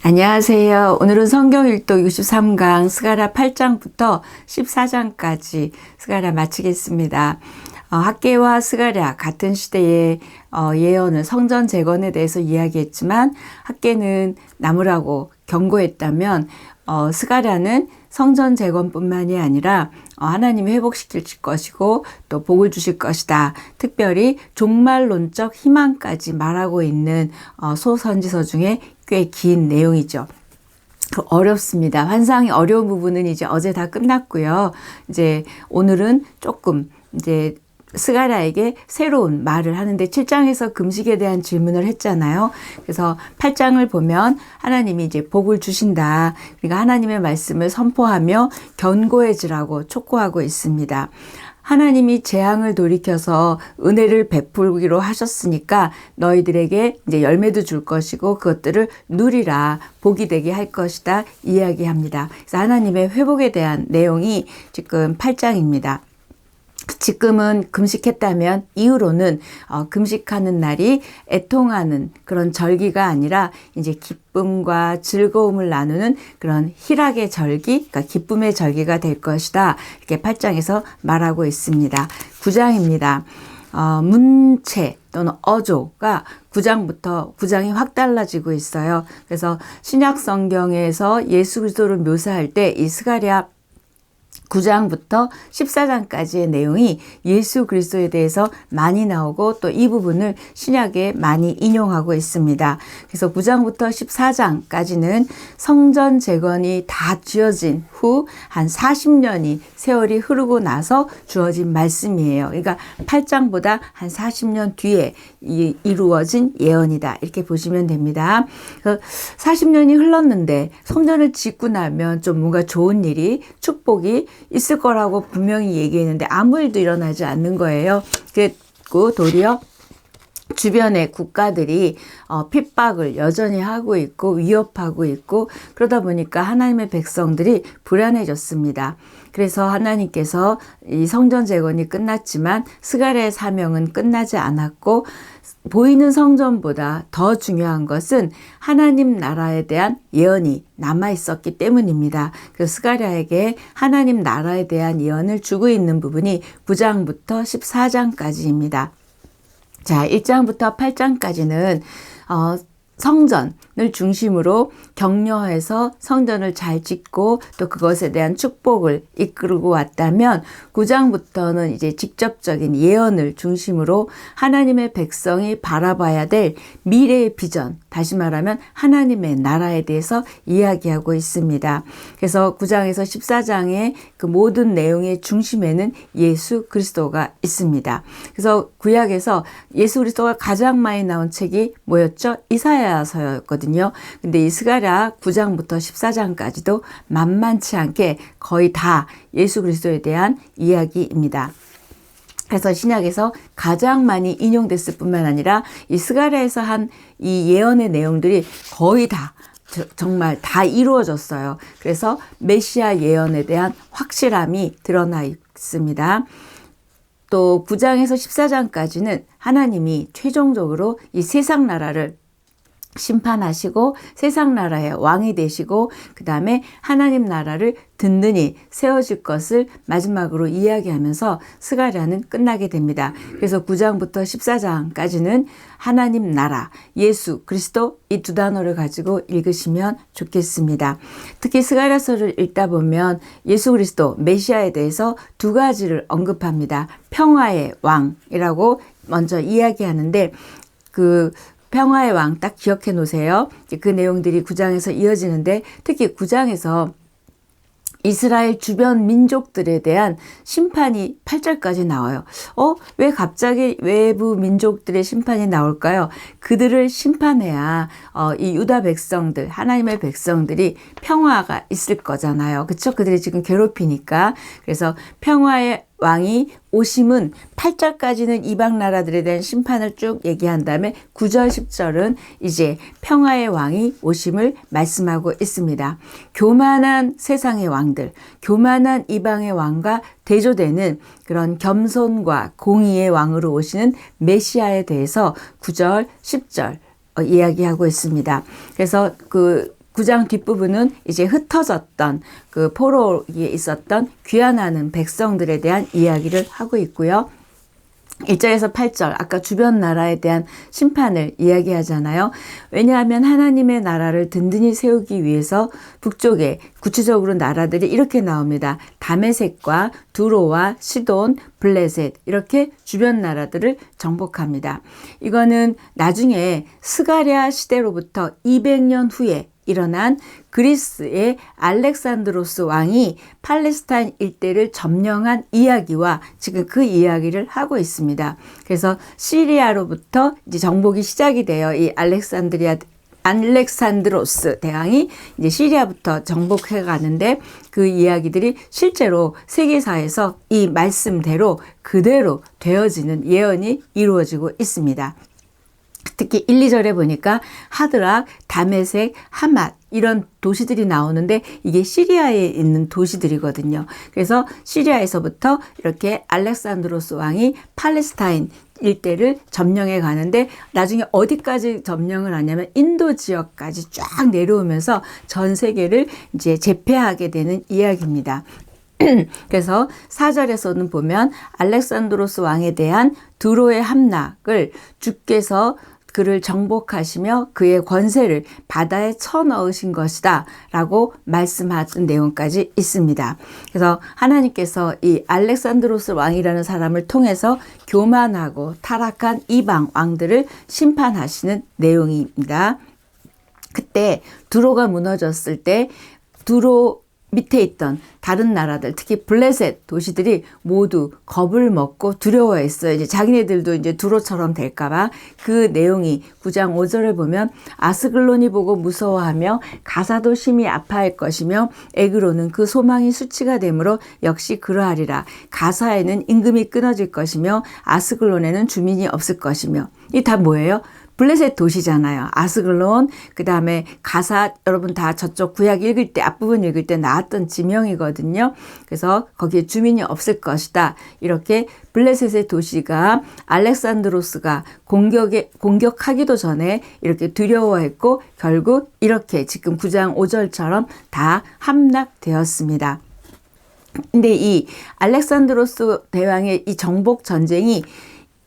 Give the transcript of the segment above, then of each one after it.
안녕하세요. 오늘은 성경 읽독 63강 스가랴 8장부터 14장까지 스가랴 마치겠습니다. 학개와 스가랴 같은 시대의 예언을 성전 재건에 대해서 이야기했지만 학개는 남으라고 경고했다면 스가랴는 성전 재건뿐만이 아니라 하나님이 회복시킬 것이고 또 복을 주실 것이다. 특별히 종말론적 희망까지 말하고 있는 소선지서 중에 꽤 긴 내용이죠. 어렵습니다. 환상이 어려운 부분은 이제 어제 다 끝났고요. 이제 오늘은 조금 이제 스가랴에게 새로운 말을 하는데 7장에서 금식에 대한 질문을 했잖아요. 그래서 8장을 보면 하나님이 이제 복을 주신다. 그러니까 하나님의 말씀을 선포하며 견고해지라고 촉구하고 있습니다. 하나님이 재앙을 돌이켜서 은혜를 베풀기로 하셨으니까 너희들에게 이제 열매도 줄 것이고 그것들을 누리라, 복이 되게 할 것이다 이야기합니다. 그래서 하나님의 회복에 대한 내용이 지금 8장입니다. 지금은 금식했다면 이후로는 금식하는 날이 애통하는 그런 절기가 아니라 이제 기쁨과 즐거움을 나누는 그런 희락의 절기, 그러니까 기쁨의 절기가 될 것이다. 이렇게 8장에서 말하고 있습니다. 9장입니다. 문체 또는 어조가 9장이 확 달라지고 있어요. 그래서 신약 성경에서 예수 그리스도를 묘사할 때 이 스가랴 9장부터 14장까지의 내용이 예수 그리스도에 대해서 많이 나오고 또 이 부분을 신약에 많이 인용하고 있습니다. 그래서 9장부터 14장까지는 성전 재건이 다 지어진 후 한 40년이 세월이 흐르고 나서 주어진 말씀이에요. 그러니까 8장보다 한 40년 뒤에 이루어진 예언이다. 이렇게 보시면 됩니다. 40년이 흘렀는데 성전을 짓고 나면 좀 뭔가 좋은 일이, 축복이 있을 거라고 분명히 얘기했는데 아무 일도 일어나지 않는 거예요. 그리고 도리어 주변의 국가들이 핍박을 여전히 하고 있고 위협하고 있고 그러다 보니까 하나님의 백성들이 불안해졌습니다. 그래서 하나님께서 이 성전 재건이 끝났지만 스가랴의 사명은 끝나지 않았고 보이는 성전보다 더 중요한 것은 하나님 나라에 대한 예언이 남아 있었기 때문입니다. 그래서 스가랴에게 하나님 나라에 대한 예언을 주고 있는 부분이 9장부터 14장까지입니다. 자, 1장부터 8장까지는 성전을 중심으로 격려해서 성전을 잘 짓고 또 그것에 대한 축복을 이끌고 왔다면 9장부터는 이제 직접적인 예언을 중심으로 하나님의 백성이 바라봐야 될 미래의 비전, 다시 말하면 하나님의 나라에 대해서 이야기하고 있습니다. 그래서 9장에서 14장의 그 모든 내용의 중심에는 예수 그리스도가 있습니다. 그래서 구약에서 예수 그리스도가 가장 많이 나온 책이 뭐였죠? 이사야서였거든요. 근데 이 스가랴 9장부터 14장까지도 만만치 않게 거의 다 예수 그리스도에 대한 이야기입니다. 그래서 신약에서 가장 많이 인용됐을 뿐만 아니라 이 스가랴에서 한 이 예언의 내용들이 거의 다 정말 다 이루어졌어요. 그래서 메시아 예언에 대한 확실함이 드러나 있습니다. 또 9장에서 14장까지는 하나님이 최종적으로 이 세상 나라를 심판하시고 세상 나라의 왕이 되시고 그 다음에 하나님 나라를 든든히 세워질 것을 마지막으로 이야기하면서 스가랴는 끝나게 됩니다. 그래서 9장부터 14장까지는 하나님 나라, 예수 그리스도 이 두 단어를 가지고 읽으시면 좋겠습니다. 특히 스가랴서를 읽다 보면 예수 그리스도 메시아에 대해서 두 가지를 언급합니다. 평화의 왕이라고 먼저 이야기하는데 그 평화의 왕 딱 기억해 놓으세요. 그 내용들이 9장에서 이어지는데 특히 9장에서 이스라엘 주변 민족들에 대한 심판이 8절까지 나와요. 왜 갑자기 외부 민족들의 심판이 나올까요? 그들을 심판해야 이 유다 백성들, 하나님의 백성들이 평화가 있을 거잖아요. 그렇죠? 그들이 지금 괴롭히니까. 그래서 평화의 왕이 오심은 8절까지는 이방 나라들에 대한 심판을 쭉 얘기한 다음에 9절 10절은 이제 평화의 왕이 오심을 말씀하고 있습니다. 교만한 세상의 왕들, 교만한 이방의 왕과 대조되는 그런 겸손과 공의의 왕으로 오시는 메시아에 대해서 9절 10절 이야기하고 있습니다. 그래서 그 9장 뒷부분은 이제 흩어졌던 그 포로에 있었던 귀환하는 백성들에 대한 이야기를 하고 있고요. 1절에서 8절 아까 주변 나라에 대한 심판을 이야기하잖아요. 왜냐하면 하나님의 나라를 든든히 세우기 위해서 북쪽에 구체적으로 나라들이 이렇게 나옵니다. 다메섹과 두로와 시돈, 블레셋 이렇게 주변 나라들을 정복합니다. 이거는 나중에 스가랴 시대로부터 200년 후에 일어난 그리스의 알렉산드로스 왕이 팔레스타인 일대를 점령한 이야기와 지금 그 이야기를 하고 있습니다. 그래서 시리아로부터 이제 정복이 시작이 돼요. 이 알렉산드로스 대왕이 이제 시리아부터 정복해 가는데 그 이야기들이 실제로 세계사에서 이 말씀대로 그대로 되어지는 예언이 이루어지고 있습니다. 특히 1, 2절에 보니까 하드락, 다메섹, 하맛 이런 도시들이 나오는데 이게 시리아에 있는 도시들이거든요. 그래서 시리아에서부터 이렇게 알렉산드로스 왕이 팔레스타인 일대를 점령해 가는데 나중에 어디까지 점령을 하냐면 인도 지역까지 쫙 내려오면서 전 세계를 이제 제패하게 되는 이야기입니다. 그래서 4절에서는 보면 알렉산드로스 왕에 대한 두로의 함락을 주께서 그를 정복하시며 그의 권세를 바다에 쳐넣으신 것이다 라고 말씀하는 내용까지 있습니다. 그래서 하나님께서 이 알렉산드로스 왕이라는 사람을 통해서 교만하고 타락한 이방 왕들을 심판하시는 내용입니다. 그때 두로가 무너졌을 때 두로 밑에 있던 다른 나라들, 특히 블레셋 도시들이 모두 겁을 먹고 두려워했어요. 이제 자기네들도 이제 두로처럼 될까봐. 그 내용이 9장 5절을 보면 아스글론이 보고 무서워하며 가사도 심히 아파할 것이며 에그로는 그 소망이 수치가 되므로 역시 그러하리라. 가사에는 임금이 끊어질 것이며 아스글론에는 주민이 없을 것이며. 이 다 뭐예요? 블레셋 도시잖아요. 아스글론, 그 다음에 가사, 여러분 다 저쪽 구약 읽을 때, 앞부분 읽을 때 나왔던 지명이거든요. 그래서 거기에 주민이 없을 것이다. 이렇게 블레셋의 도시가 알렉산드로스가 공격하기도 전에 이렇게 두려워했고 결국 이렇게 지금 9장 5절처럼 다 함락되었습니다. 근데 이 알렉산드로스 대왕의 이 정복 전쟁이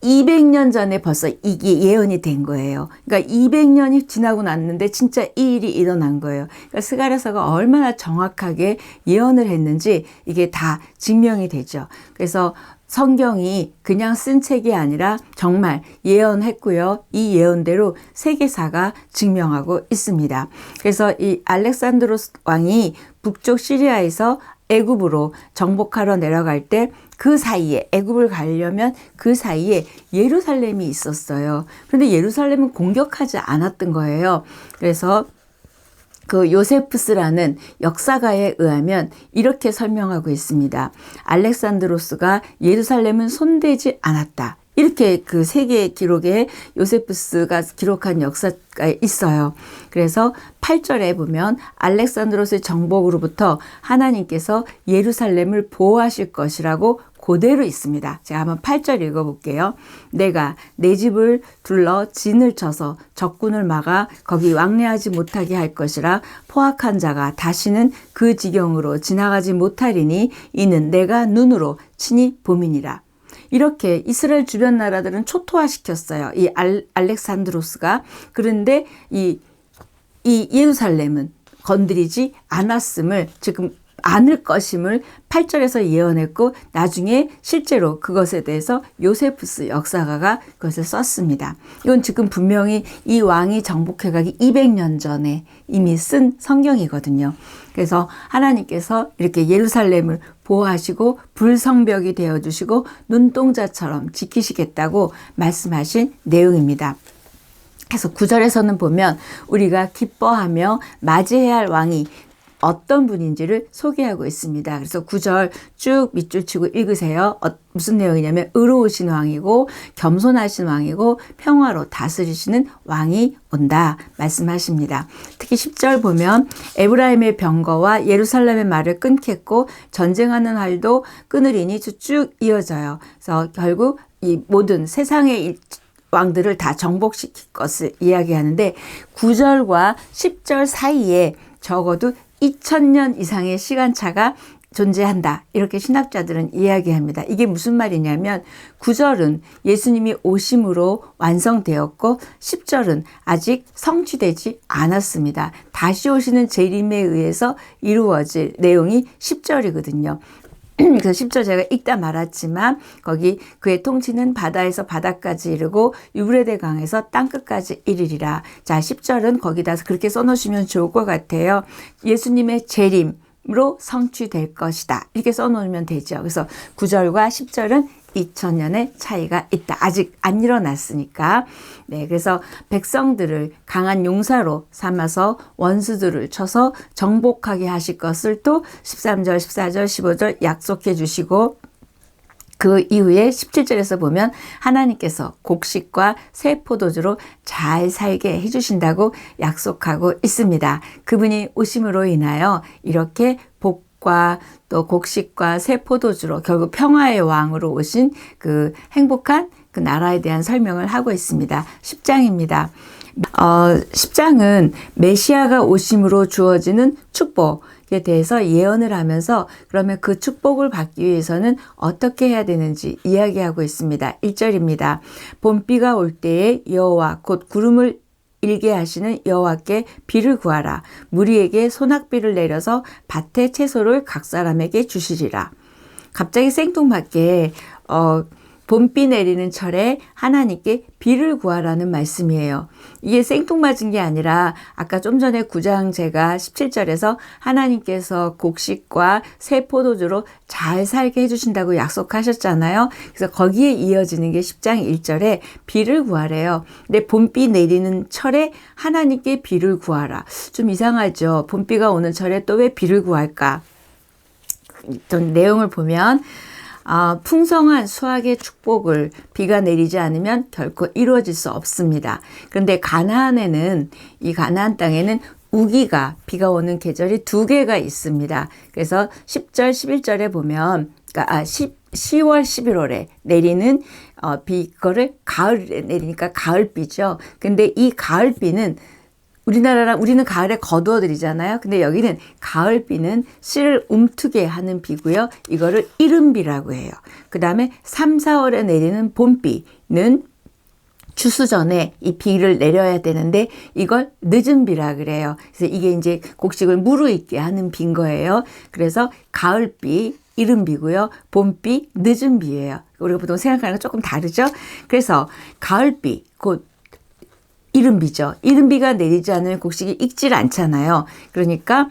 200년 전에 벌써 이게 예언이 된 거예요. 그러니까 200년이 지나고 났는데 진짜 이 일이 일어난 거예요. 그러니까 스가랴서가 얼마나 정확하게 예언을 했는지 이게 다 증명이 되죠. 그래서 성경이 그냥 쓴 책이 아니라 정말 예언했고요. 이 예언대로 세계사가 증명하고 있습니다. 그래서 이 알렉산드로스 왕이 북쪽 시리아에서 애굽으로 정복하러 내려갈 때 그 사이에 애굽을 가려면 그 사이에 예루살렘이 있었어요. 그런데 예루살렘은 공격하지 않았던 거예요. 그래서 그 요세푸스라는 역사가에 의하면 이렇게 설명하고 있습니다. 알렉산드로스가 예루살렘은 손대지 않았다. 이렇게 그 세계 기록에 요세푸스가 기록한 역사가 있어요. 그래서 8절에 보면 알렉산드로스의 정복으로부터 하나님께서 예루살렘을 보호하실 것이라고 그대로 있습니다. 제가 한번 8절 읽어볼게요. 내가 내 집을 둘러 진을 쳐서 적군을 막아 거기 왕래하지 못하게 할 것이라 포악한 자가 다시는 그 지경으로 지나가지 못하리니 이는 내가 눈으로 친히 봄이니라. 이렇게 이스라엘 주변 나라들은 초토화시켰어요. 이 알렉산드로스가. 그런데 이 예루살렘은 건드리지 않았음을 지금 않을 것임을 8절에서 예언했고 나중에 실제로 그것에 대해서 요세푸스 역사가가 그것을 썼습니다. 이건 지금 분명히 이 왕이 정복해가기 200년 전에 이미 쓴 성경이거든요. 그래서 하나님께서 이렇게 예루살렘을 보호하시고 불성벽이 되어주시고 눈동자처럼 지키시겠다고 말씀하신 내용입니다. 그래서 9절에서는 보면 우리가 기뻐하며 맞이해야 할 왕이 어떤 분인지를 소개하고 있습니다. 그래서 9절 쭉 밑줄 치고 읽으세요. 무슨 내용이냐면 의로우신 왕이고 겸손하신 왕이고 평화로 다스리시는 왕이 온다 말씀하십니다. 특히 10절 보면 에브라임의 병거와 예루살렘의 말을 끊겠고 전쟁하는 활도 끊으리니 쭉 이어져요. 그래서 결국 이 모든 세상의 왕들을 다 정복시킬 것을 이야기하는데 9절과 10절 사이에 적어도 2000년 이상의 시간차가 존재한다. 이렇게 신학자들은 이야기합니다. 이게 무슨 말이냐면 9절은 예수님이 오심으로 완성되었고 10절은 아직 성취되지 않았습니다. 다시 오시는 재림에 의해서 이루어질 내용이 10절이거든요. 그래서 10절 제가 읽다 말았지만 거기 그의 통치는 바다에서 바다까지 이르고 유브라데 강에서 땅끝까지 이르리라. 자, 10절은 거기다 그렇게 써놓으시면 좋을 것 같아요. 예수님의 재림으로 성취될 것이다. 이렇게 써놓으면 되죠. 그래서 9절과 10절은 2000년의 차이가 있다. 아직 안 일어났으니까. 네, 그래서 백성들을 강한 용사로 삼아서 원수들을 쳐서 정복하게 하실 것을 또 13절, 14절, 15절 약속해 주시고 그 이후에 17절에서 보면 하나님께서 곡식과 새 포도주로 잘 살게 해주신다고 약속하고 있습니다. 그분이 오심으로 인하여 이렇게 복과 또 곡식과 새 포도주로 결국 평화의 왕으로 오신 그 행복한 그 나라에 대한 설명을 하고 있습니다. 10장입니다. 10장은 메시아가 오심으로 주어지는 축복에 대해서 예언을 하면서 그러면 그 축복을 받기 위해서는 어떻게 해야 되는지 이야기하고 있습니다. 1절입니다. 봄비가 올 때에 여호와 곧 구름을 일게 하시는 여호와께 비를 구하라. 무리에게 소낙비를 내려서 밭의 채소를 각 사람에게 주시리라. 갑자기 생뚱맞게 봄비 내리는 철에 하나님께 비를 구하라는 말씀이에요. 이게 생뚱맞은 게 아니라 아까 좀 전에 9장 제가 17절에서 하나님께서 곡식과 새 포도주로 잘 살게 해주신다고 약속하셨잖아요. 그래서 거기에 이어지는 게 10장 1절에 비를 구하래요. 근데 봄비 내리는 철에 하나님께 비를 구하라. 좀 이상하죠. 봄비가 오는 철에 또 왜 비를 구할까? 좀 내용을 보면 풍성한 수확의 축복을 비가 내리지 않으면 결코 이루어질 수 없습니다. 그런데 이 가나안 땅에는 우기가 비가 오는 계절이 2개가 있습니다. 그래서 10절, 11절에 보면 10월, 11월에 내리는 비거를 가을에 내리니까 가을비죠. 근데 이 가을비는 우리는 가을에 거두어들이잖아요. 근데 여기는 가을비는 씨를 움트게 하는 비고요. 이거를 이른비라고 해요. 그 다음에 3, 4월에 내리는 봄비는 추수 전에 이 비를 내려야 되는데 이걸 늦은 비라 그래요. 그래서 이게 이제 곡식을 무르익게 하는 비인 거예요. 그래서 가을비, 이른 비고요. 봄비, 늦은 비예요. 우리가 보통 생각하는 건 조금 다르죠. 그래서 가을비, 곧 이른 비죠. 이른 비가 내리지 않으면 곡식이 익질 않잖아요. 그러니까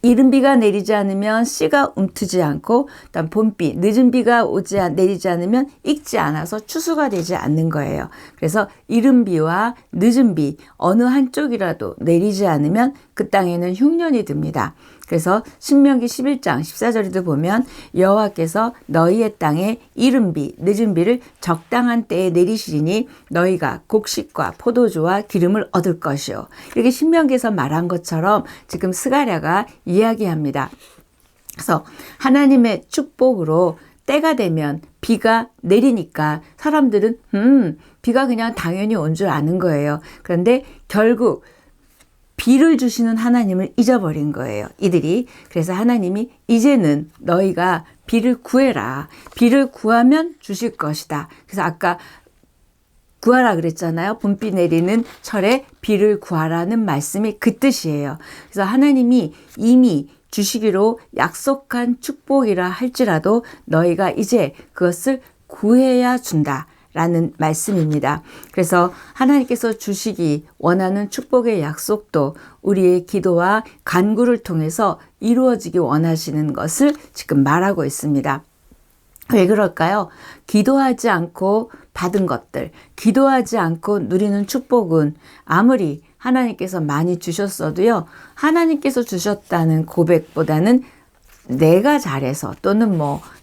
이른 비가 내리지 않으면 씨가 움트지 않고 그다음 봄비, 늦은 비가 내리지 않으면 익지 않아서 추수가 되지 않는 거예요. 그래서 이른 비와 늦은 비 어느 한쪽이라도 내리지 않으면 그 땅에는 흉년이 듭니다. 그래서 신명기 11장 14절에도 보면 여호와께서 너희의 땅에 이른 비, 늦은 비를 적당한 때에 내리시리니 너희가 곡식과 포도주와 기름을 얻을 것이요. 이렇게 신명기에서 말한 것처럼 지금 스가랴가 이야기합니다. 그래서 하나님의 축복으로 때가 되면 비가 내리니까 사람들은 비가 그냥 당연히 온 줄 아는 거예요. 그런데 결국 비를 주시는 하나님을 잊어버린 거예요. 이들이. 그래서 하나님이 이제는 너희가 비를 구해라. 비를 구하면 주실 것이다. 그래서 아까 구하라 그랬잖아요. 봄비 내리는 철에 비를 구하라는 말씀이 그 뜻이에요. 그래서 하나님이 이미 주시기로 약속한 축복이라 할지라도 너희가 이제 그것을 구해야 준다. 라는 말씀입니다. 그래서 하나님께서 주시기 원하는 축복의 약속도 우리의 기도와 간구를 통해서 이루어지기 원하시는 것을 지금 말하고 있습니다. 왜 그럴까요? 기도하지 않고 받은 것들, 기도하지 않고 누리는 축복은 아무리 하나님께서 많이 주셨어도요, 하나님께서 주셨다는 고백보다는 내가 잘해서 또는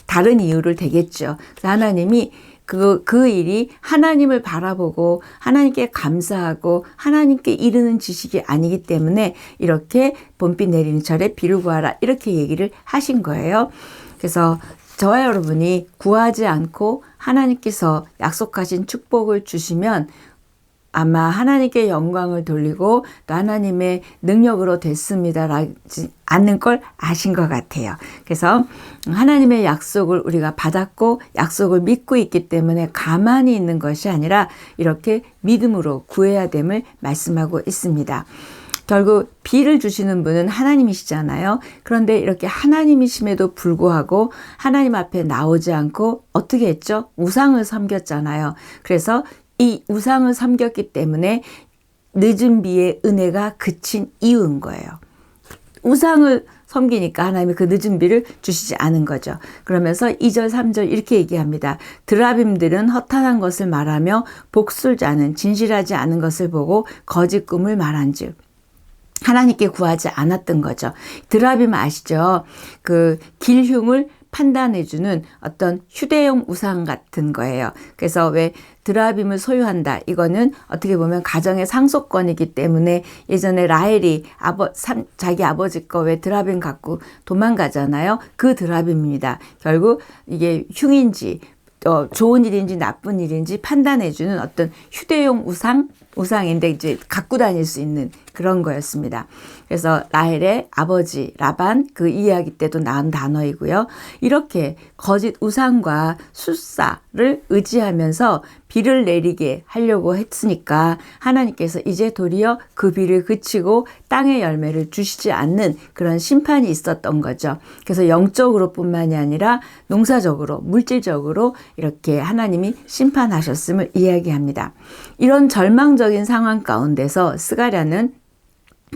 다른 이유를 대겠죠. 그래서 하나님이 그 일이 하나님을 바라보고 하나님께 감사하고 하나님께 이르는 지식이 아니기 때문에 이렇게 봄비 내리는 철에 비를 구하라 이렇게 얘기를 하신 거예요. 그래서 저와 여러분이 구하지 않고 하나님께서 약속하신 축복을 주시면 아마 하나님께 영광을 돌리고 또 하나님의 능력으로 됐습니다라지 않는 걸 아신 것 같아요. 그래서 하나님의 약속을 우리가 받았고 약속을 믿고 있기 때문에 가만히 있는 것이 아니라 이렇게 믿음으로 구해야 됨을 말씀하고 있습니다. 결국 비를 주시는 분은 하나님이시잖아요. 그런데 이렇게 하나님이심에도 불구하고 하나님 앞에 나오지 않고 어떻게 했죠? 우상을 섬겼잖아요. 그래서 이 우상을 섬겼기 때문에 늦은 비의 은혜가 그친 이유인 거예요. 우상을 섬기니까 하나님이 그 늦은 비를 주시지 않은 거죠. 그러면서 2절 3절 이렇게 얘기합니다. 드라빔들은 허탄한 것을 말하며 복술자는 진실하지 않은 것을 보고 거짓 꿈을 말한즉 하나님께 구하지 않았던 거죠. 드라빔 아시죠? 그 길흉을 판단해주는 어떤 휴대용 우상 같은 거예요. 그래서 왜 드라빔을 소유한다. 이거는 어떻게 보면 가정의 상속권이기 때문에 예전에 라헬이 자기 아버지 거 왜 드라빔 갖고 도망가잖아요. 그 드라빔입니다. 결국 이게 흉인지 좋은 일인지 나쁜 일인지 판단해주는 어떤 휴대용 우상인데 이제 갖고 다닐 수 있는 그런 거였습니다. 그래서 라헬의 아버지 라반 그 이야기 때도 나온 단어이고요. 이렇게 거짓 우상과 술사를 의지하면서 비를 내리게 하려고 했으니까 하나님께서 이제 도리어 그 비를 그치고 땅의 열매를 주시지 않는 그런 심판이 있었던 거죠. 그래서 영적으로 뿐만이 아니라 농사적으로 물질적으로 이렇게 하나님이 심판하셨음을 이야기합니다. 이런 절망적인 상황 가운데서 스가랴는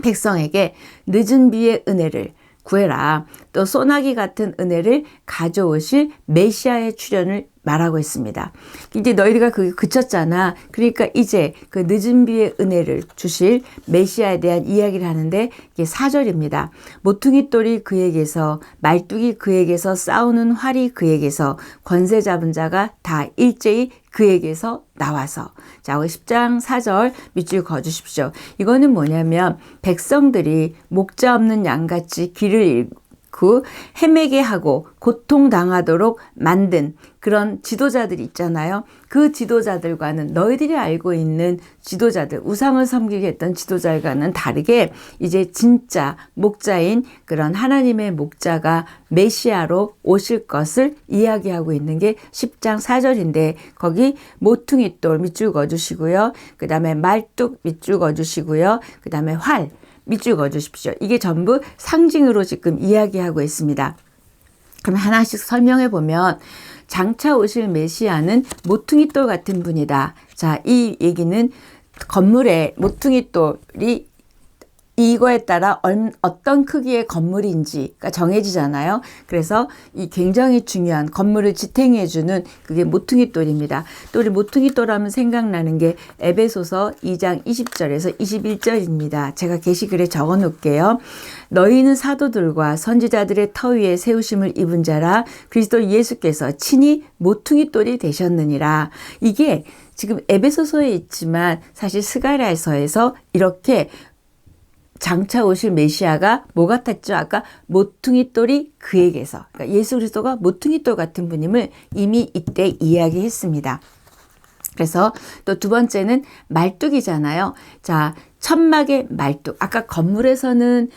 백성에게 늦은 비의 은혜를 구해라. 또 소나기 같은 은혜를 가져오실 메시아의 출현을 말하고 있습니다. 이제 너희가 그게 그쳤잖아. 그러니까 이제 그 늦은 비의 은혜를 주실 메시아에 대한 이야기를 하는데 이게 4절입니다. 모퉁이 돌이 그에게서 말뚝이 그에게서 싸우는 활이 그에게서 권세 잡은 자가 다 일제히 그에게서 나와서 자 10장 4절 밑줄 그어주십시오. 이거는 뭐냐면 백성들이 목자 없는 양같이 길을 잃고 헤매게 하고 고통당하도록 만든 그런 지도자들이 있잖아요. 그 지도자들과는 너희들이 알고 있는 지도자들, 우상을 섬기게 했던 지도자들과는 다르게 이제 진짜 목자인 그런 하나님의 목자가 메시아로 오실 것을 이야기하고 있는 게 10장 4절인데 거기 모퉁이 돌 밑줄 그어주시고요. 그 다음에 말뚝 밑줄 그어주시고요. 그 다음에 활 밑줄 그어주십시오. 이게 전부 상징으로 지금 이야기하고 있습니다. 그럼 하나씩 설명해 보면 장차 오실 메시아는 모퉁이 돌 같은 분이다. 자, 이 얘기는 건물에 모퉁이 돌이 이거에 따라 어떤 크기의 건물인지가 정해지잖아요. 그래서 이 굉장히 중요한 건물을 지탱해주는 그게 모퉁이 돌입니다. 또 우리 모퉁이 돌 하면 생각나는 게 에베소서 2장 20절에서 21절입니다. 제가 게시글에 적어 놓을게요. 너희는 사도들과 선지자들의 터 위에 세우심을 입은 자라 그리스도 예수께서 친히 모퉁이 돌이 되셨느니라. 이게 지금 에베소서에 있지만 사실 스가랴서에서 이렇게 장차 오실 메시아가 뭐 같았죠? 아까 모퉁이 돌이 그에게서 그러니까 예수 그리스도가 모퉁이 돌 같은 분임을 이미 이때 이야기했습니다. 그래서 또 두 번째는 말뚝이잖아요. 자, 천막의 말뚝. 아까 건물에서는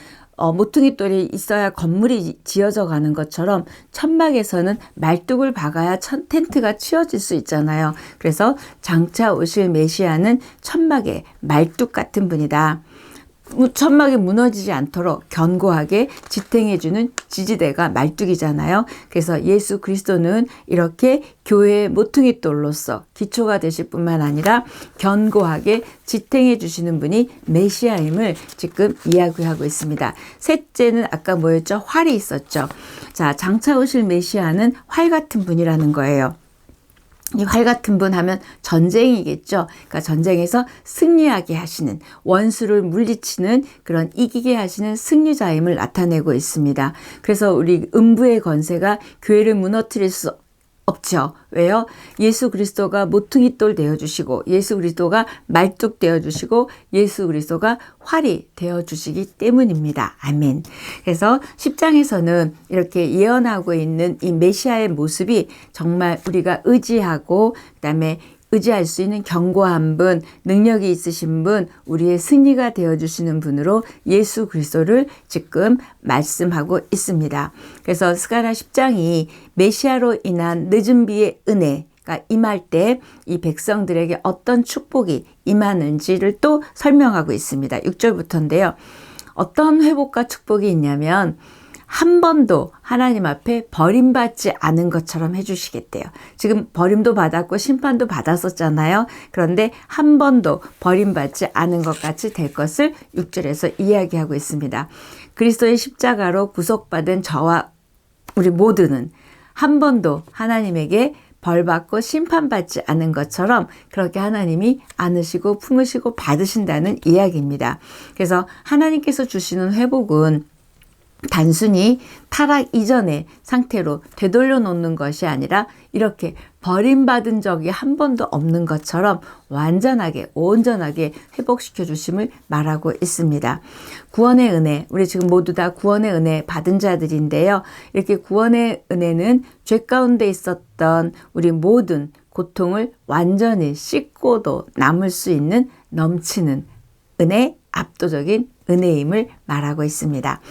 모퉁이 돌이 있어야 건물이 지어져 가는 것처럼 천막에서는 말뚝을 박아야 텐트가 치워질 수 있잖아요. 그래서 장차 오실 메시아는 천막의 말뚝 같은 분이다. 천막이 무너지지 않도록 견고하게 지탱해주는 지지대가 말뚝이잖아요. 그래서 예수 그리스도는 이렇게 교회의 모퉁이 돌로서 기초가 되실 뿐만 아니라 견고하게 지탱해 주시는 분이 메시아임을 지금 이야기하고 있습니다. 셋째는 아까 뭐였죠? 활이 있었죠. 자, 장차 오실 메시아는 활 같은 분이라는 거예요. 이 활 같은 분 하면 전쟁이겠죠. 그러니까 전쟁에서 승리하게 하시는 원수를 물리치는 그런 이기게 하시는 승리자임을 나타내고 있습니다. 그래서 우리 음부의 권세가 교회를 무너뜨릴 수 없죠. 왜요? 예수 그리스도가 모퉁이 돌 되어주시고 예수 그리스도가 말뚝 되어주시고 예수 그리스도가 활이 되어주시기 때문입니다. 아멘. 그래서 10장에서는 이렇게 예언하고 있는 이 메시아의 모습이 정말 우리가 의지하고 그다음에 의지할 수 있는 견고한 분, 능력이 있으신 분, 우리의 승리가 되어주시는 분으로 예수 그리스도를 지금 말씀하고 있습니다. 그래서 스가랴 10장이 메시아로 인한 늦은 비의 은혜가 임할 때 이 백성들에게 어떤 축복이 임하는지를 또 설명하고 있습니다. 6절부터인데요. 어떤 회복과 축복이 있냐면 한 번도 하나님 앞에 버림받지 않은 것처럼 해주시겠대요. 지금 버림도 받았고 심판도 받았었잖아요. 그런데 한 번도 버림받지 않은 것 같이 될 것을 6절에서 이야기하고 있습니다. 그리스도의 십자가로 구속받은 저와 우리 모두는 한 번도 하나님에게 벌받고 심판받지 않은 것처럼 그렇게 하나님이 안으시고 품으시고 받으신다는 이야기입니다. 그래서 하나님께서 주시는 회복은 단순히 타락 이전의 상태로 되돌려 놓는 것이 아니라 이렇게 버림받은 적이 한 번도 없는 것처럼 완전하게 온전하게 회복시켜 주심을 말하고 있습니다. 구원의 은혜, 우리 지금 모두 다 구원의 은혜 받은 자들인데요. 이렇게 구원의 은혜는 죄 가운데 있었던 우리 모든 고통을 완전히 씻고도 남을 수 있는 넘치는 은혜, 압도적인 은혜임을 말하고 있습니다.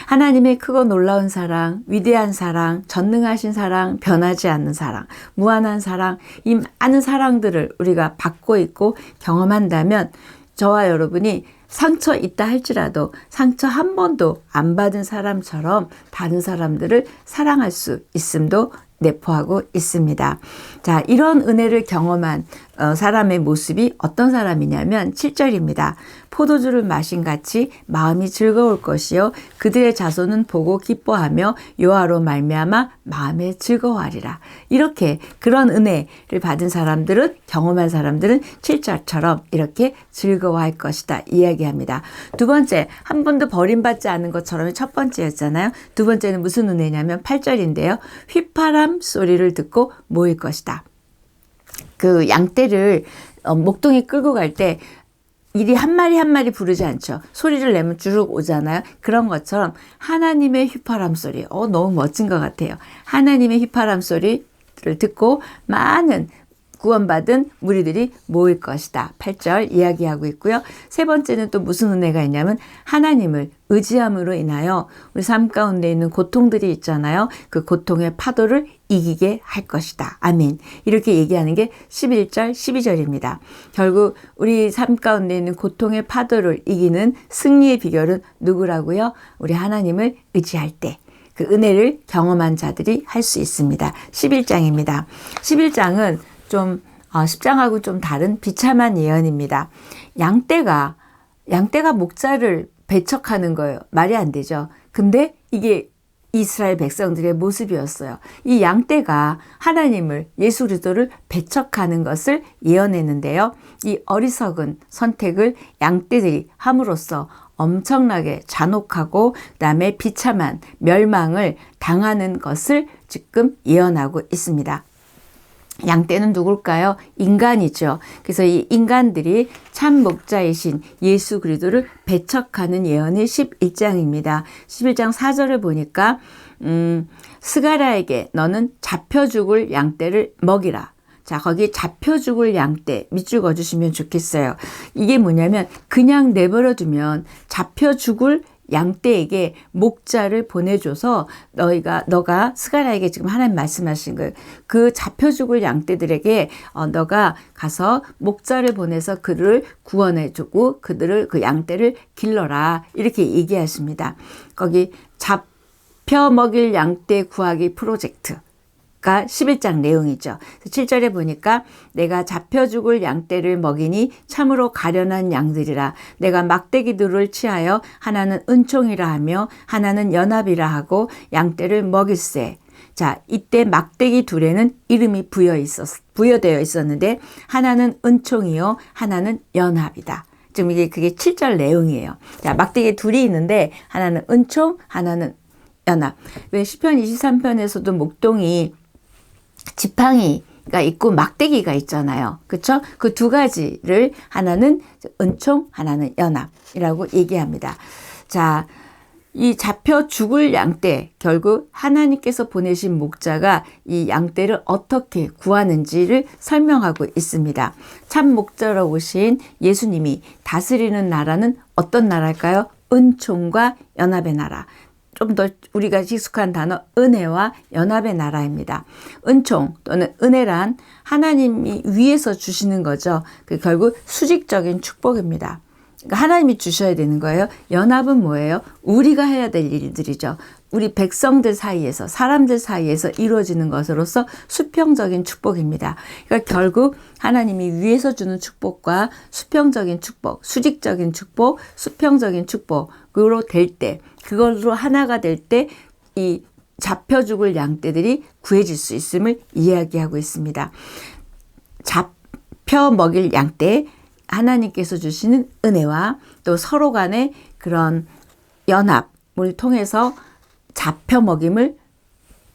하나님의 크고 놀라운 사랑, 위대한 사랑, 전능하신 사랑, 변하지 않는 사랑, 무한한 사랑, 이 많은 사랑들을 우리가 받고 있고 경험한다면 저와 여러분이 상처 있다 할지라도 상처 한 번도 안 받은 사람처럼 다른 사람들을 사랑할 수 있음도 내포하고 있습니다. 자, 이런 은혜를 경험한 사람의 모습이 어떤 사람이냐면 7절입니다. 포도주를 마신 같이 마음이 즐거울 것이요 그들의 자손은 보고 기뻐하며 여호와로 말미암아 마음에 즐거워하리라. 이렇게 그런 은혜를 받은 사람들은 경험한 사람들은 7절처럼 이렇게 즐거워할 것이다 이야기합니다. 두 번째, 한 번도 버림받지 않은 것처럼 첫 번째였잖아요. 두 번째는 무슨 은혜냐면 8절인데요. 휘파람 소리를 듣고 모일 것이다. 그 양떼를 목동에 끌고 갈 때 이리 한 마리 한 마리 부르지 않죠. 소리를 내면 주룩 오잖아요. 그런 것처럼 하나님의 휘파람 소리, 너무 멋진 것 같아요. 하나님의 휘파람 소리를 듣고 많은 구원받은 무리들이 모일 것이다. 8절 이야기하고 있고요. 세 번째는 또 무슨 은혜가 있냐면 하나님을 의지함으로 인하여 우리 삶 가운데 있는 고통들이 있잖아요. 그 고통의 파도를 이기게 할 것이다. 아멘. 이렇게 얘기하는 게 11절, 12절입니다. 결국 우리 삶 가운데 있는 고통의 파도를 이기는 승리의 비결은 누구라고요? 우리 하나님을 의지할 때. 그 은혜를 경험한 자들이 할 수 있습니다. 11장입니다. 11장은 좀 10장하고 좀 다른 비참한 예언입니다. 양떼가 목자를 배척하는 거예요. 말이 안 되죠. 근데 이게 이스라엘 백성들의 모습이었어요. 이 양떼가 하나님을 예수 그리스도를 배척하는 것을 예언했는데요. 이 어리석은 선택을 양떼들이 함으로써 엄청나게 잔혹하고 그다음에 비참한 멸망을 당하는 것을 지금 예언하고 있습니다. 양떼는 누굴까요? 인간이죠. 그래서 이 인간들이 참 목자이신 예수 그리스도를 배척하는 예언이 11장입니다. 11장 4절을 보니까 스가랴에게 너는 잡혀 죽을 양떼를 먹이라. 자, 거기 잡혀 죽을 양떼 밑줄 그어주시면 좋겠어요. 이게 뭐냐면 그냥 내버려 두면 잡혀 죽을 양떼에게 목자를 보내줘서 너가 스가랴에게 지금 하나님 말씀하신 거예요. 그 잡혀 죽을 양떼들에게 너가 가서 목자를 보내서 그를 구원해주고 그들을 그 양떼를 길러라 이렇게 얘기하십니다. 거기 잡혀 먹일 양떼 구하기 프로젝트. 가 11장 내용이죠. 7절에 보니까 내가 잡혀 죽을 양떼를 먹이니 참으로 가련한 양들이라. 내가 막대기들을 취하여 하나는 은총이라 하며 하나는 연합이라 하고 양떼를 먹일세. 자, 이때 막대기 둘에는 이름이 부여되어 있었는데 하나는 은총이요 하나는 연합이다. 지금 그게 7절 내용이에요. 자, 막대기 둘이 있는데 하나는 은총, 하나는 연합. 왜 시편 23편에서도 목동이 지팡이가 있고 막대기가 있잖아요. 그렇죠? 그 두 가지를 하나는 은총, 하나는 연합이라고 얘기합니다. 자, 이 잡혀 죽을 양떼, 결국 하나님께서 보내신 목자가 이 양떼를 어떻게 구하는지를 설명하고 있습니다. 참 목자로 오신 예수님이 다스리는 나라는 어떤 나라일까요? 은총과 연합의 나라. 좀 더 우리가 익숙한 단어 은혜와 연합의 나라입니다. 은총 또는 은혜란 하나님이 위에서 주시는 거죠. 그 결국 수직적인 축복입니다. 그러니까 하나님이 주셔야 되는 거예요. 연합은 뭐예요? 우리가 해야 될 일들이죠. 우리 백성들 사이에서, 사람들 사이에서 이루어지는 것으로서 수평적인 축복입니다. 그러니까 결국 하나님이 위에서 주는 축복과 수평적인 축복, 수직적인 축복, 수평적인 축복으로 될 때, 그걸로 하나가 될 때 이 잡혀 죽을 양떼들이 구해질 수 있음을 이야기하고 있습니다. 잡혀 먹일 양떼, 하나님께서 주시는 은혜와 또 서로 간의 그런 연합을 통해서 잡혀 먹임을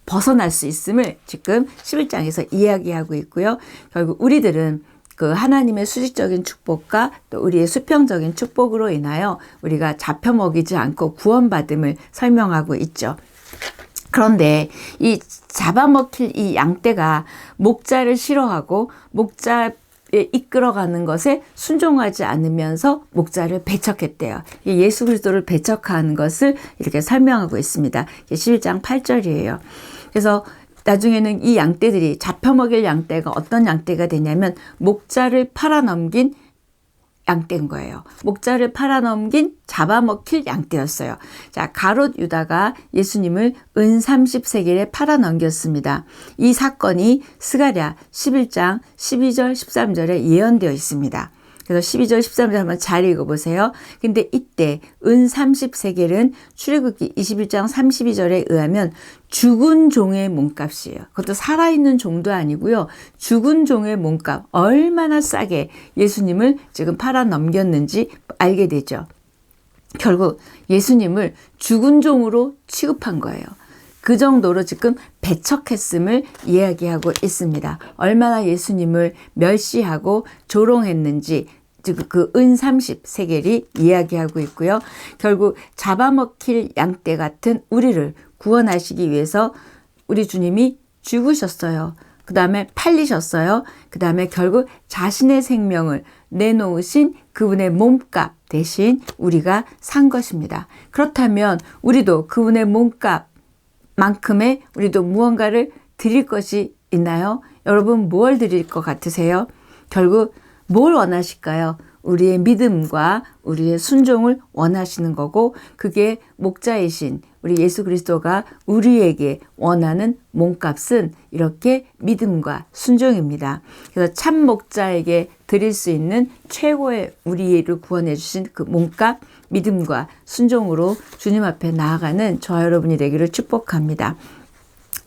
벗어날 수 있음을 지금 11장에서 이야기하고 있고요. 결국 우리들은 그 하나님의 수직적인 축복과 또 우리의 수평적인 축복으로 인하여 우리가 잡혀 먹이지 않고 구원받음을 설명하고 있죠. 그런데 이 잡아먹힐 이 양떼가 목자를 싫어하고 목자에 이끌어가는 것에 순종하지 않으면서 목자를 배척했대요. 예수 그리스도를 배척하는 것을 이렇게 설명하고 있습니다. 11장 8절이에요. 그래서 나중에는 이 양떼들이 잡혀먹일 양떼가 어떤 양떼가 되냐면 목자를 팔아넘긴 양떼인 거예요. 목자를 팔아넘긴 잡아먹힐 양떼였어요. 자, 가롯 유다가 예수님을 은 30세겔에 팔아넘겼습니다. 이 사건이 스가랴 11장 12절 13절에 예언되어 있습니다. 그래서 12절 13절 한번 잘 읽어보세요. 근데 이때 은 30세겔은 출애굽기 21장 32절에 의하면 죽은 종의 몸값이에요. 그것도 살아있는 종도 아니고요. 죽은 종의 몸값, 얼마나 싸게 예수님을 지금 팔아넘겼는지 알게 되죠. 결국 예수님을 죽은 종으로 취급한 거예요. 그 정도로 지금 배척했음을 이야기하고 있습니다. 얼마나 예수님을 멸시하고 조롱했는지 그 은 30세겔이 이야기하고 있고요. 결국 잡아먹힐 양떼 같은 우리를 구원하시기 위해서 우리 주님이 죽으셨어요. 그 다음에 팔리셨어요. 그 다음에 결국 자신의 생명을 내놓으신 그분의 몸값 대신 우리가 산 것입니다. 그렇다면 우리도 그분의 몸값 만큼의 우리도 무언가를 드릴 것이 있나요? 여러분 뭘 드릴 것 같으세요? 결국 뭘 원하실까요? 우리의 믿음과 우리의 순종을 원하시는 거고 그게 목자이신 우리 예수 그리스도가 우리에게 원하는 몸값은 이렇게 믿음과 순종입니다. 그래서 참 목자에게 드릴 수 있는 최고의 우리를 구원해 주신 그 몸값 믿음과 순종으로 주님 앞에 나아가는 저와 여러분이 되기를 축복합니다.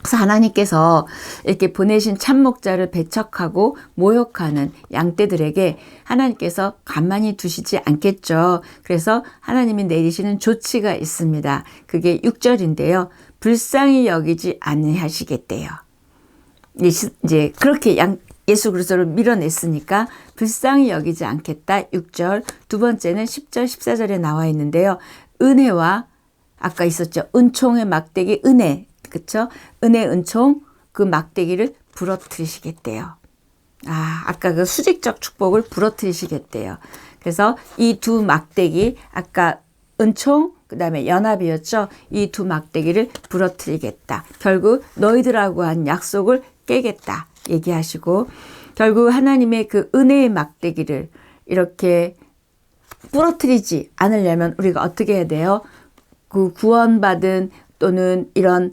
그래서 하나님께서 이렇게 보내신 참목자를 배척하고 모욕하는 양떼들에게 하나님께서 가만히 두시지 않겠죠. 그래서 하나님이 내리시는 조치가 있습니다. 그게 6절인데요. 불쌍히 여기지 아니하시겠대요. 이제 그렇게 예수 그리스도를 밀어냈으니까 불쌍히 여기지 않겠다. 6절. 두 번째는 10절, 14절에 나와 있는데요. 은혜와 아까 있었죠. 은총의 막대기 은혜. 그쵸? 은혜, 은총, 그 막대기를 부러뜨리시겠대요. 아까 그 수직적 축복을 부러뜨리시겠대요. 그래서 이 두 막대기, 아까 은총, 그 다음에 연합이었죠. 이 두 막대기를 부러뜨리겠다. 결국 너희들하고 한 약속을 깨겠다. 얘기하시고, 결국 하나님의 그 은혜의 막대기를 이렇게 부러뜨리지 않으려면 우리가 어떻게 해야 돼요? 그 구원받은 또는 이런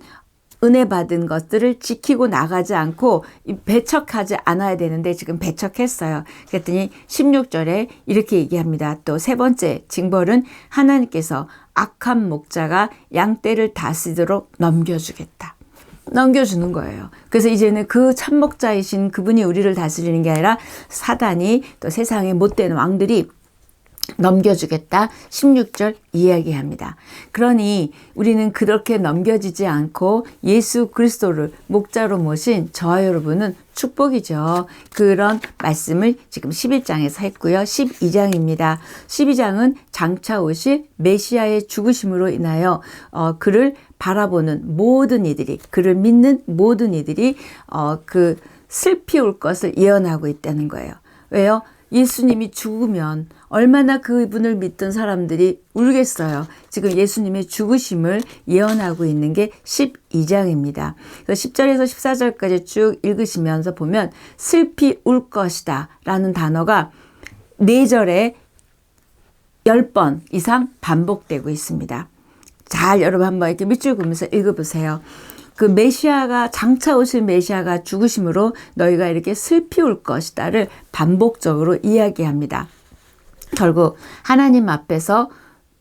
은혜 받은 것들을 지키고 나가지 않고 배척하지 않아야 되는데 지금 배척했어요. 그랬더니 16절에 이렇게 얘기합니다. 또 세 번째 징벌은 하나님께서 악한 목자가 양떼를 다스리도록 넘겨주겠다. 넘겨주는 거예요. 그래서 이제는 그 참목자이신 그분이 우리를 다스리는 게 아니라 사단이 또 세상의 못된 왕들이 넘겨주겠다. 16절 이야기합니다. 그러니 우리는 그렇게 넘겨지지 않고 예수 그리스도를 목자로 모신 저와 여러분은 축복이죠. 그런 말씀을 지금 11장에서 했고요. 12장입니다. 12장은 장차 오실 메시아의 죽으심으로 인하여 그를 바라보는 모든 이들이, 그를 믿는 모든 이들이 그 슬피 울 것을 예언하고 있다는 거예요. 왜요? 예수님이 죽으면 얼마나 그분을 믿던 사람들이 울겠어요. 지금 예수님의 죽으심을 예언하고 있는 게 12장입니다. 10절에서 14절까지 쭉 읽으시면서 보면 슬피 울 것이다 라는 단어가 4절에 10번 이상 반복되고 있습니다. 잘 여러분 한번 이렇게 밑줄 그으면서 읽어보세요. 그 메시아가 장차 오실 메시아가 죽으심으로 너희가 이렇게 슬피 울 것이다를 반복적으로 이야기합니다. 결국 하나님 앞에서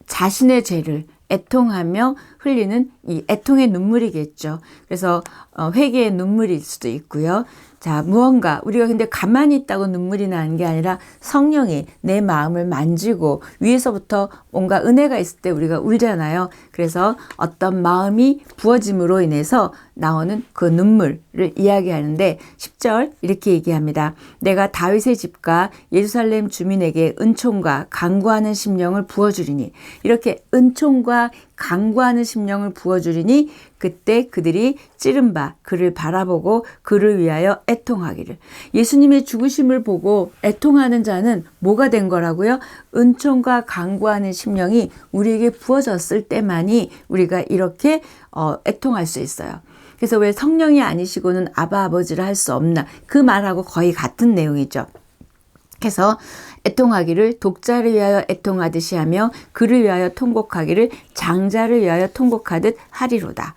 자신의 죄를 애통하며 흘리는 이 애통의 눈물이겠죠. 그래서 회개의 눈물일 수도 있고요. 자, 무언가 우리가 근데 가만히 있다고 눈물이 나는 게 아니라 성령이 내 마음을 만지고 위에서부터 뭔가 은혜가 있을 때 우리가 울잖아요. 그래서 어떤 마음이 부어짐으로 인해서 나오는 그 눈물을 이야기하는데 10절 이렇게 얘기합니다. 내가 다윗의 집과 예루살렘 주민에게 은총과 강구하는 심령을 부어주리니, 이렇게 은총과 강구하는 심령을 부어주리니 그때 그들이 찌른 바 그를 바라보고 그를 위하여 애통하기를. 예수님의 죽으심을 보고 애통하는 자는 뭐가 된 거라고요? 은총과 강구하는 심령이 우리에게 부어졌을 때만이 우리가 이렇게 애통할 수 있어요. 그래서 왜 성령이 아니시고는 아바 아버지를 할 수 없나, 그 말하고 거의 같은 내용이죠. 그래서 애통하기를 독자를 위하여 애통하듯이 하며 그를 위하여 통곡하기를 장자를 위하여 통곡하듯 하리로다.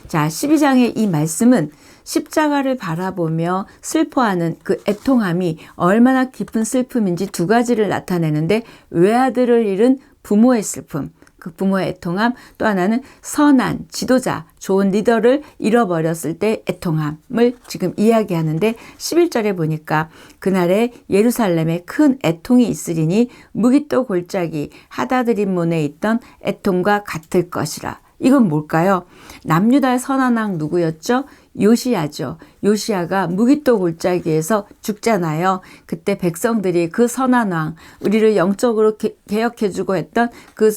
자, 12장의 이 말씀은 십자가를 바라보며 슬퍼하는 그 애통함이 얼마나 깊은 슬픔인지 두 가지를 나타내는데, 외아들을 잃은 부모의 슬픔, 그 부모의 애통함, 또 하나는 선한 지도자, 좋은 리더를 잃어버렸을 때 애통함을 지금 이야기하는데, 11절에 보니까 그날에 예루살렘에 큰 애통이 있으리니 무기또 골짜기 하다드림몬에 있던 애통과 같을 것이라. 이건 뭘까요? 남유다의 선한 왕 누구였죠? 요시야죠. 요시야가 무기또 골짜기에서 죽잖아요. 그때 백성들이 그 선한 왕, 우리를 영적으로 개혁해주고 했던 그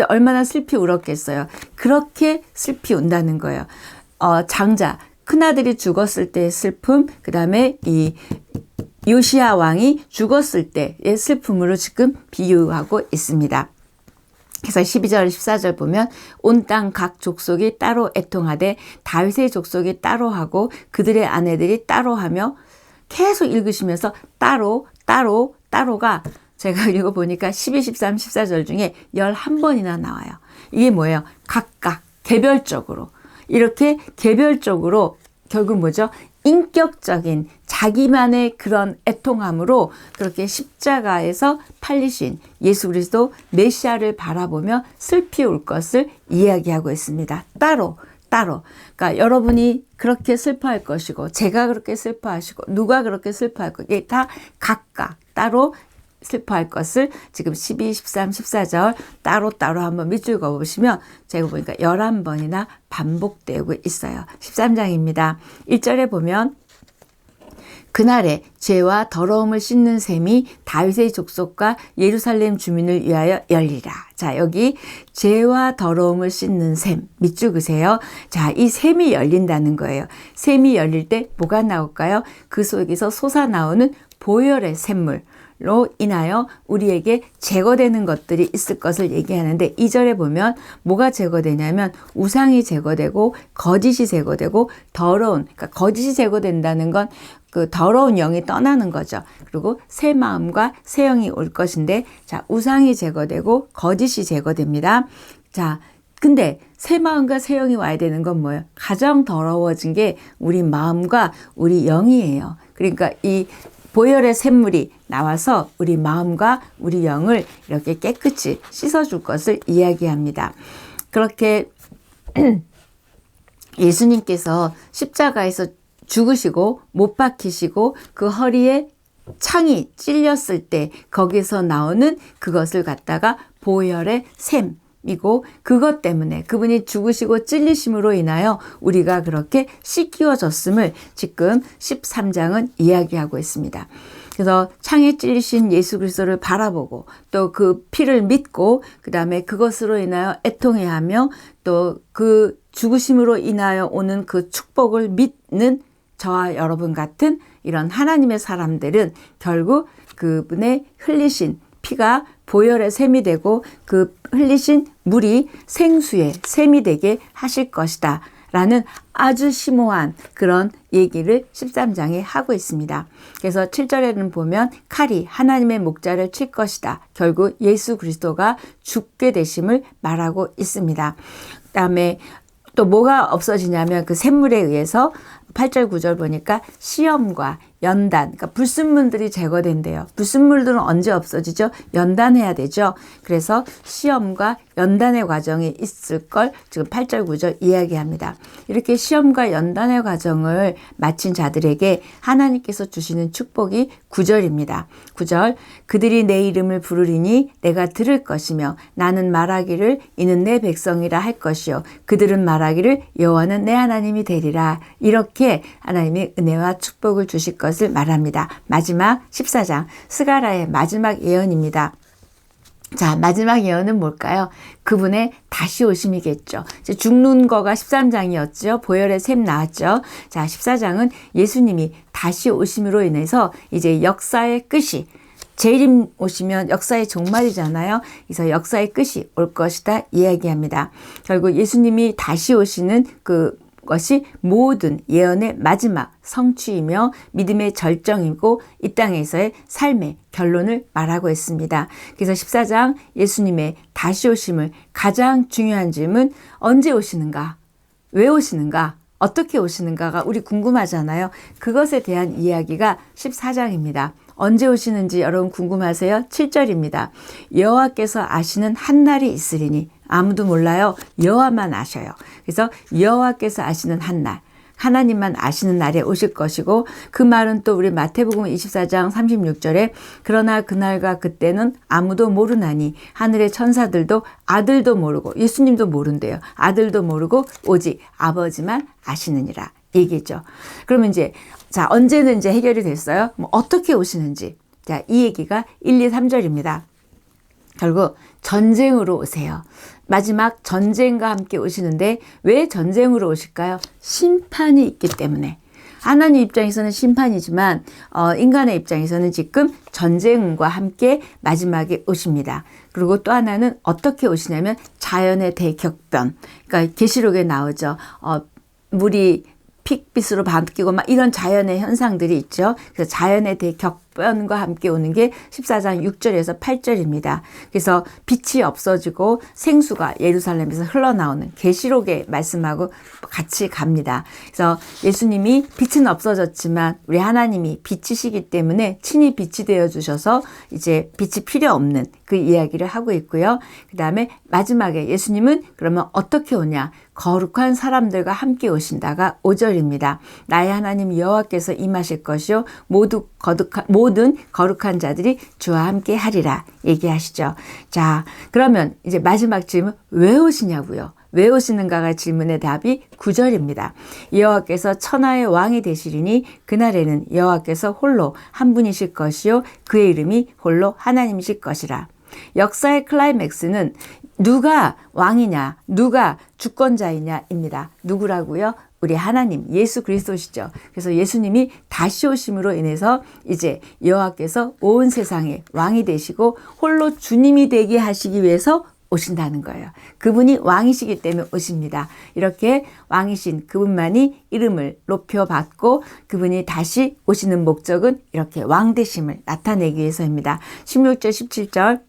얼마나 슬피 울었겠어요. 그렇게 슬피 운다는 거예요. 장자, 큰아들이 죽었을 때의 슬픔, 그 다음에 이 요시야 왕이 죽었을 때의 슬픔으로 지금 비유하고 있습니다. 그래서 12절, 14절 보면 온 땅 각 족속이 따로 애통하되 다윗의 족속이 따로 하고 그들의 아내들이 따로 하며, 계속 읽으시면서 따로가 제가 읽어보니까 12, 13, 14절 중에 11번이나 나와요. 이게 뭐예요? 각각 개별적으로, 이렇게 개별적으로 결국 뭐죠? 인격적인 자기만의 그런 애통함으로 그렇게 십자가에서 팔리신 예수 그리스도 메시아를 바라보며 슬피 울 것을 이야기하고 있습니다. 따로. 그러니까 여러분이 그렇게 슬퍼할 것이고, 제가 그렇게 슬퍼하시고, 누가 그렇게 슬퍼할 것, 이게 다 각각 따로 슬퍼할 것을 지금 12, 13, 14절 따로 한번 밑줄 그어보시면 제가 보니까 11번이나 반복되고 있어요. 13장입니다. 1절에 보면 그날에 죄와 더러움을 씻는 셈이 다윗의 족속과 예루살렘 주민을 위하여 열리라. 자, 여기 죄와 더러움을 씻는 셈 밑줄 그으세요. 자, 이 셈이 열린다는 거예요. 셈이 열릴 때 뭐가 나올까요? 그 속에서 솟아나오는 보혈의 샘물 로 인하여 우리에게 제거되는 것들이 있을 것을 얘기하는데, 2절에 보면 뭐가 제거되냐면 우상이 제거되고 거짓이 제거되고 더러운, 그러니까 거짓이 제거된다는 건 그 더러운 영이 떠나는 거죠. 그리고 새 마음과 새 영이 올 것인데, 자, 우상이 제거되고 거짓이 제거됩니다. 자, 근데 새 마음과 새 영이 와야 되는 건 뭐예요? 가장 더러워진 게 우리 마음과 우리 영이에요. 그러니까 이 보혈의 샘물이 나와서 우리 마음과 우리 영을 이렇게 깨끗이 씻어줄 것을 이야기합니다. 그렇게 예수님께서 십자가에서 죽으시고 못 박히시고 그 허리에 창이 찔렸을 때 거기서 나오는 그것을 갖다가 보혈의 샘이고, 그것 때문에 그분이 죽으시고 찔리심으로 인하여 우리가 그렇게 씻기워졌음을 지금 13장은 이야기하고 있습니다. 그래서 창에 찔리신 예수 그리스도를 바라보고 또 그 피를 믿고 그 다음에 그것으로 인하여 애통해하며 또 그 죽으심으로 인하여 오는 그 축복을 믿는 저와 여러분 같은 이런 하나님의 사람들은 결국 그분의 흘리신 피가 보혈의 샘이 되고 그 흘리신 물이 생수의 샘이 되게 하실 것이다 라는 아주 심오한 그런 얘기를 13장에 하고 있습니다. 그래서 7절에는 보면 칼이 하나님의 목자를 칠 것이다. 결국 예수 그리스도가 죽게 되심을 말하고 있습니다. 그 다음에 또 뭐가 없어지냐면 그 샘물에 의해서 8절 9절 보니까 시험과 연단, 그러니까 불순물들이 제거된대요. 불순물들은 언제 없어지죠? 연단해야 되죠. 그래서 시험과 연단의 과정이 있을 걸 지금 8절 9절 이야기합니다. 이렇게 시험과 연단의 과정을 마친 자들에게 하나님께서 주시는 축복이 9절입니다. 9절, 그들이 내 이름을 부르리니 내가 들을 것이며 나는 말하기를 이는 내 백성이라 할 것이요 그들은 말하기를 여호와는 내 하나님이 되리라. 이렇게 하나님이 은혜와 축복을 주실 것을 말합니다. 마지막 14장 스가랴의 마지막 예언입니다. 자, 마지막 예언은 뭘까요? 그분의 다시 오심이겠죠. 이제 죽는 거가 13장이었죠. 보혈의 샘 나왔죠. 자, 14장은 예수님이 다시 오심으로 인해서 이제 역사의 끝이, 재림 오시면 역사의 종말이잖아요. 그래서 역사의 끝이 올 것이다 이야기합니다. 결국 예수님이 다시 오시는 그것이 모든 예언의 마지막 성취이며 믿음의 절정이고 이 땅에서의 삶의 결론을 말하고 있습니다. 그래서 14장 예수님의 다시 오심을 가장 중요한 질문, 언제 오시는가? 왜 오시는가? 어떻게 오시는가가 우리 궁금하잖아요. 그것에 대한 이야기가 14장입니다. 언제 오시는지 여러분 궁금하세요? 7절입니다. 여호와께서 아시는 한 날이 있으리니 아무도 몰라요. 여호와만 아셔요. 그래서 여호와께서 아시는 한 날, 하나님만 아시는 날에 오실 것이고, 그 말은 또 우리 마태복음 24장 36절에 그러나 그날과 그때는 아무도 모르나니 하늘의 천사들도 아들도 모르고, 예수님도 모른대요. 아들도 모르고 오직 아버지만 아시느니라 얘기죠. 그러면 이제 자, 언제는 이제 해결이 됐어요? 뭐 어떻게 오시는지. 자, 이 얘기가 1, 2, 3절입니다. 결국 전쟁으로 오세요. 마지막 전쟁과 함께 오시는데 왜 전쟁으로 오실까요? 심판이 있기 때문에. 하나님 입장에서는 심판이지만 인간의 입장에서는 지금 전쟁과 함께 마지막에 오십니다. 그리고 또 하나는 어떻게 오시냐면 자연의 대격변. 그러니까 계시록에 나오죠. 물이 픽빛으로 바뀌고 막 이런 자연의 현상들이 있죠. 그래서 자연의 대격변과 함께 오는 게 14장 6절에서 8절입니다. 그래서 빛이 없어지고 생수가 예루살렘에서 흘러나오는 계시록의 말씀하고 같이 갑니다. 그래서 예수님이 빛은 없어졌지만 우리 하나님이 빛이시기 때문에 친히 빛이 되어 주셔서 이제 빛이 필요 없는 그 이야기를 하고 있고요. 그 다음에 마지막에 예수님은 그러면 어떻게 오냐? 거룩한 사람들과 함께 오신다가 5절입니다. 나의 하나님 여호와께서 임하실 것이요 모든 거룩한 자들이 주와 함께 하리라 얘기하시죠. 자, 그러면 이제 마지막 질문, 왜 오시냐고요? 왜 오시는가가 질문의 답이 9절입니다. 여호와께서 천하의 왕이 되시리니 그날에는 여호와께서 홀로 한 분이실 것이요 그의 이름이 홀로 하나님이실 것이라. 역사의 클라이맥스는 누가 왕이냐, 누가 주권자이냐입니다. 누구라고요? 우리 하나님, 예수 그리스도시죠. 그래서 예수님이 다시 오심으로 인해서 이제 여호와께서 온 세상의 왕이 되시고 홀로 주님이 되게 하시기 위해서 오신다는 거예요. 그분이 왕이시기 때문에 오십니다. 이렇게 왕이신 그분만이 이름을 높여받고 그분이 다시 오시는 목적은 이렇게 왕 되심을 나타내기 위해서입니다. 16절, 17절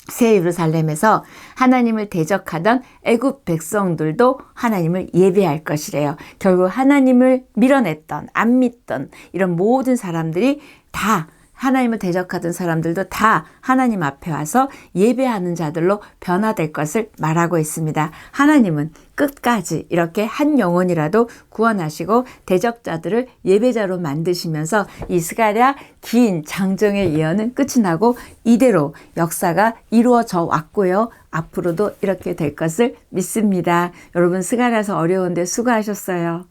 새 예루살렘에서 하나님을 대적하던 애굽 백성들도 하나님을 예배할 것이래요. 결국 하나님을 밀어냈던, 안 믿던 이런 모든 사람들이 다 하나님을 대적하던 사람들도 다 하나님 앞에 와서 예배하는 자들로 변화될 것을 말하고 있습니다. 하나님은 끝까지 이렇게 한 영혼이라도 구원하시고 대적자들을 예배자로 만드시면서 이 스가랴 긴 장정의 예언은 끝이 나고 이대로 역사가 이루어져 왔고요. 앞으로도 이렇게 될 것을 믿습니다. 여러분 스가랴서 어려운데 수고하셨어요.